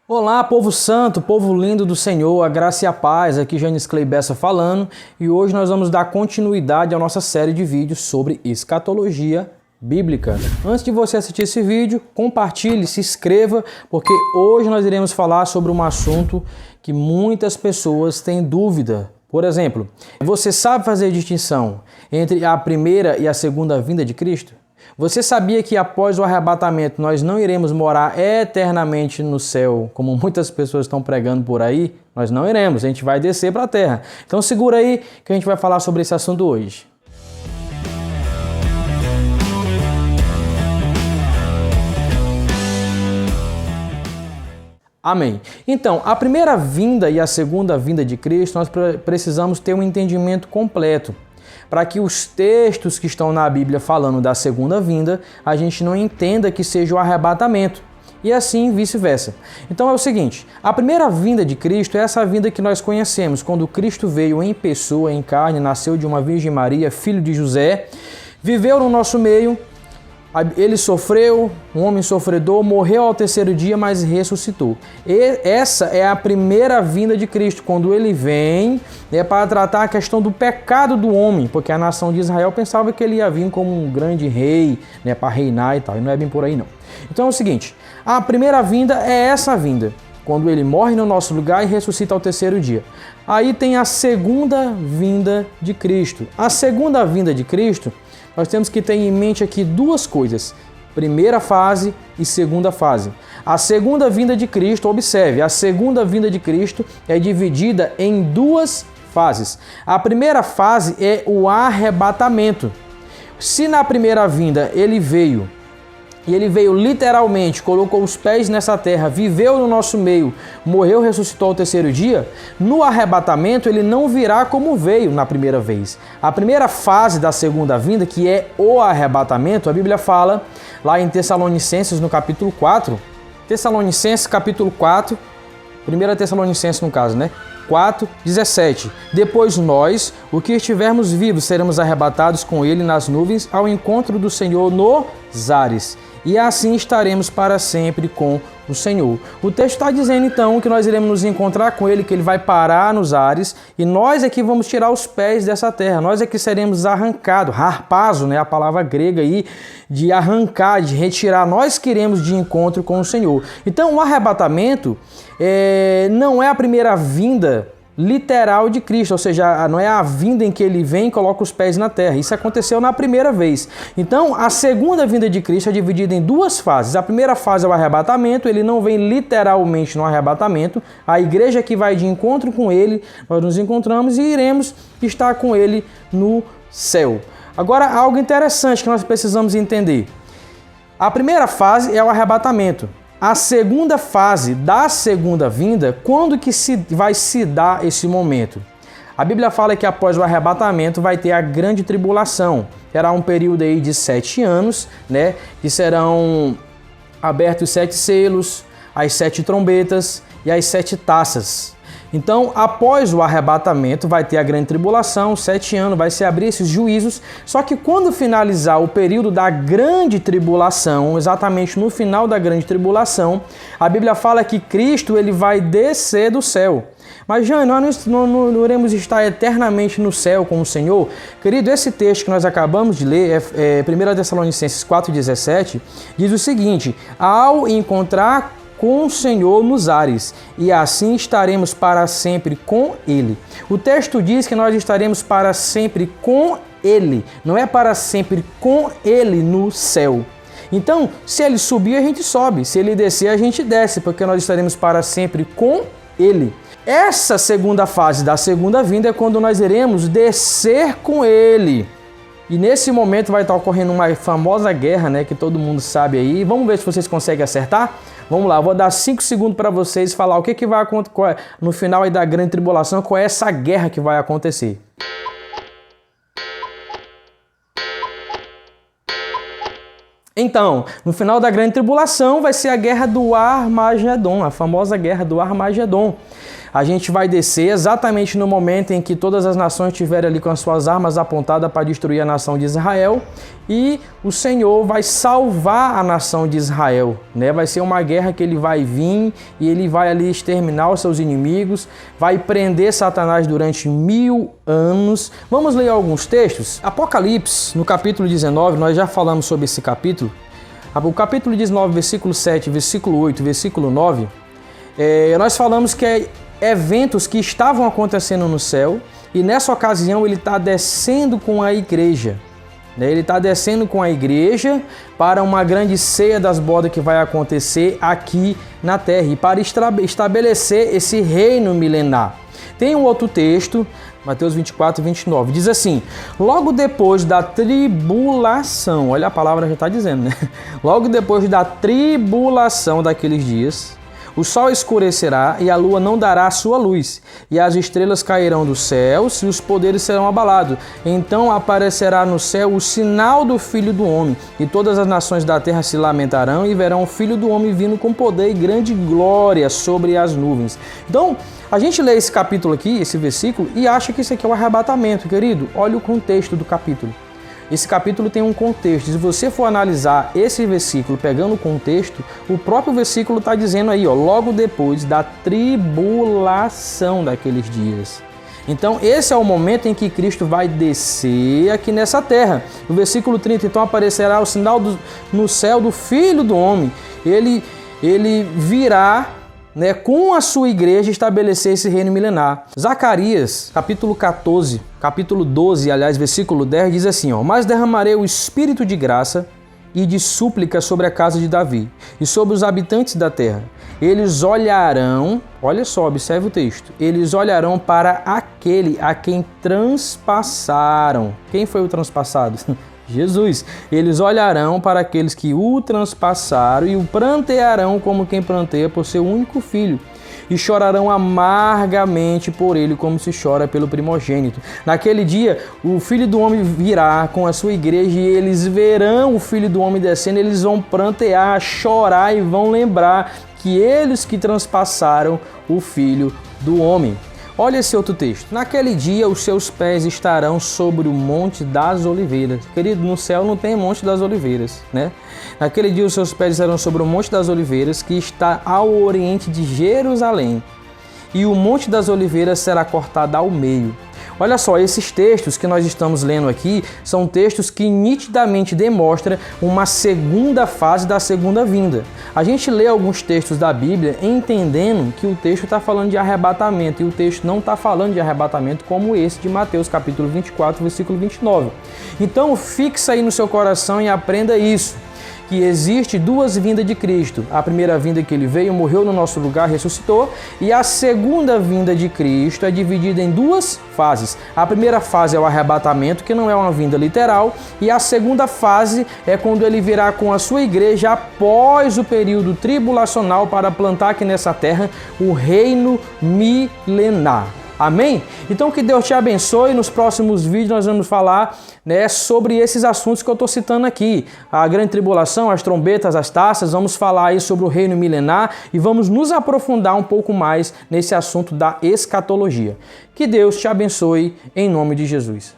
Olá, povo santo, povo lindo do Senhor, a graça e a paz, aqui Janis Clay Bessa falando, e hoje nós vamos dar continuidade à nossa série de vídeos sobre escatologia bíblica. Antes de você assistir esse vídeo, compartilhe, se inscreva, porque hoje nós iremos falar sobre um assunto que muitas pessoas têm dúvida. Por exemplo, você sabe fazer a distinção entre a primeira e a segunda vinda de Cristo? Você sabia que após o arrebatamento nós não iremos morar eternamente no céu, como muitas pessoas estão pregando por aí? Nós não iremos, a gente vai descer para a terra. Então segura aí que a gente vai falar sobre esse assunto hoje. Amém. Então, a primeira vinda e a segunda vinda de Cristo, nós precisamos ter um entendimento completo, para que os textos que estão na Bíblia falando da segunda vinda, a gente não entenda que seja o arrebatamento, e assim vice-versa. Então é o seguinte, a primeira vinda de Cristo é essa vinda que nós conhecemos, quando Cristo veio em pessoa, em carne, nasceu de uma Virgem Maria, filho de José, viveu no nosso meio. Ele sofreu, um homem sofredor, morreu ao terceiro dia, mas ressuscitou. E essa é a primeira vinda de Cristo, quando ele vem para tratar a questão do pecado do homem, porque a nação de Israel pensava que ele ia vir como um grande rei, para reinar e tal, e não é bem por aí não. Então é o seguinte, a primeira vinda é essa vinda, quando ele morre no nosso lugar e ressuscita ao terceiro dia. Aí tem a segunda vinda de Cristo. A segunda vinda de Cristo, nós temos que ter em mente aqui duas coisas, primeira fase e segunda fase. A segunda vinda de Cristo, observe, a segunda vinda de Cristo é dividida em duas fases. A primeira fase é o arrebatamento. Se na primeira vinda ele veio literalmente, colocou os pés nessa terra, viveu no nosso meio, morreu, ressuscitou ao terceiro dia, no arrebatamento ele não virá como veio na primeira vez. A primeira fase da segunda vinda, que é o arrebatamento, a Bíblia fala lá em Tessalonicenses no capítulo 4, Tessalonicenses capítulo 4, 1 Tessalonicenses no caso, 4:17. Depois nós, o que estivermos vivos, seremos arrebatados com ele nas nuvens ao encontro do Senhor nos ares. E assim estaremos para sempre com o Senhor. O texto está dizendo então que nós iremos nos encontrar com ele, que ele vai parar nos ares e nós é que vamos tirar os pés dessa terra. Nós é que seremos arrancados, harpazo, a palavra grega aí de arrancar, de retirar. Nós queremos de encontro com o Senhor. Então o arrebatamento não é a primeira vinda literal de Cristo, ou seja, não é a vinda em que ele vem e coloca os pés na terra. Isso aconteceu na primeira vez. Então, a segunda vinda de Cristo é dividida em duas fases. A primeira fase é o arrebatamento, ele não vem literalmente no arrebatamento. A igreja que vai de encontro com ele, nós nos encontramos e iremos estar com ele no céu. Agora, algo interessante que nós precisamos entender. A primeira fase é o arrebatamento. A segunda fase da segunda vinda, quando que vai se dar esse momento? A Bíblia fala que após o arrebatamento vai ter a grande tribulação. Terá um período aí de 7 anos, que serão abertos 7 selos, as 7 trombetas e as 7 taças. Então, após o arrebatamento, vai ter a grande tribulação, 7 anos, vai se abrir esses juízos. Só que quando finalizar o período da grande tribulação, exatamente no final da grande tribulação, a Bíblia fala que Cristo ele vai descer do céu. Mas, Jane, nós não iremos estar eternamente no céu com o Senhor? Querido, esse texto que nós acabamos de ler, 1 Tessalonicenses 4:17, diz o seguinte: ao encontrar com o Senhor nos ares, e assim estaremos para sempre com Ele. O texto diz que nós estaremos para sempre com Ele, não é para sempre com Ele no céu. Então, se Ele subir, a gente sobe, se Ele descer, a gente desce, porque nós estaremos para sempre com Ele. Essa segunda fase da segunda vinda é quando nós iremos descer com Ele. E nesse momento vai estar ocorrendo uma famosa guerra, que todo mundo sabe aí. Vamos ver se vocês conseguem acertar? Vamos lá, vou dar 5 segundos para vocês falar o que vai acontecer no final aí da grande tribulação, qual é essa guerra que vai acontecer. Então, no final da grande tribulação vai ser a guerra do Armagedon, a famosa guerra do Armagedon. A gente vai descer exatamente no momento em que todas as nações estiverem ali com as suas armas apontadas para destruir a nação de Israel, e o Senhor vai salvar a nação de Israel, né? Vai ser uma guerra que ele vai vir e ele vai ali exterminar os seus inimigos, vai prender Satanás durante 1000 anos. Vamos ler alguns textos? Apocalipse, no capítulo 19, nós já falamos sobre esse capítulo. O capítulo 19, versículo 7, versículo 8, versículo 9, nós falamos que eventos que estavam acontecendo no céu, e nessa ocasião ele está descendo com a igreja. Ele está descendo com a igreja para uma grande ceia das bodas que vai acontecer aqui na terra e para estabelecer esse reino milenar. Tem um outro texto, Mateus 24, 29, diz assim: logo depois da tribulação, olha a palavra já está dizendo, né? Logo depois da tribulação daqueles dias, o sol escurecerá e a lua não dará a sua luz, e as estrelas cairão dos céus e os poderes serão abalados. Então aparecerá no céu o sinal do Filho do Homem, e todas as nações da terra se lamentarão e verão o Filho do Homem vindo com poder e grande glória sobre as nuvens. Então, a gente lê esse capítulo aqui, esse versículo, e acha que isso aqui é o arrebatamento, querido. Olha o contexto do capítulo. Esse capítulo tem um contexto. Se você for analisar esse versículo pegando o contexto, o próprio versículo está dizendo aí, ó, logo depois da tribulação daqueles dias. Então, esse é o momento em que Cristo vai descer aqui nessa terra. No versículo 30, então aparecerá o sinal no céu do Filho do Homem. Ele virá, né, com a sua igreja estabelecer esse reino milenar. Zacarias, capítulo 14, capítulo 12, aliás, versículo 10, diz assim, ó: mas derramarei o espírito de graça e de súplica sobre a casa de Davi e sobre os habitantes da terra. Eles olharão, olha só, observe o texto, eles olharão para aquele a quem transpassaram. Quem foi o transpassado? Jesus. Eles olharão para aqueles que o transpassaram e o prantearão como quem pranteia por seu único filho, e chorarão amargamente por ele como se chora pelo primogênito. Naquele dia, o Filho do Homem virá com a sua igreja e eles verão o Filho do Homem descendo, eles vão prantear, chorar e vão lembrar que eles que transpassaram o Filho do Homem. Olha esse outro texto. Naquele dia os seus pés estarão sobre o Monte das Oliveiras. Querido, no céu não tem Monte das Oliveiras, né? Naquele dia os seus pés estarão sobre o Monte das Oliveiras, que está ao oriente de Jerusalém. E o Monte das Oliveiras será cortado ao meio. Olha só, esses textos que nós estamos lendo aqui são textos que nitidamente demonstram uma segunda fase da segunda vinda. A gente lê alguns textos da Bíblia entendendo que o texto está falando de arrebatamento e o texto não está falando de arrebatamento como esse de Mateus capítulo 24, versículo 29. Então fixa aí no seu coração e aprenda isso, que existe duas vindas de Cristo. A primeira vinda que ele veio, morreu no nosso lugar, ressuscitou, e a segunda vinda de Cristo é dividida em duas fases. A primeira fase é o arrebatamento, que não é uma vinda literal, e a segunda fase é quando ele virá com a sua igreja após o período tribulacional para plantar aqui nessa terra o reino milenar. Amém? Então que Deus te abençoe. Nos próximos vídeos nós vamos falar, né, sobre esses assuntos que eu estou citando aqui. A grande tribulação, as trombetas, as taças. Vamos falar aí sobre o reino milenar e vamos nos aprofundar um pouco mais nesse assunto da escatologia. Que Deus te abençoe em nome de Jesus.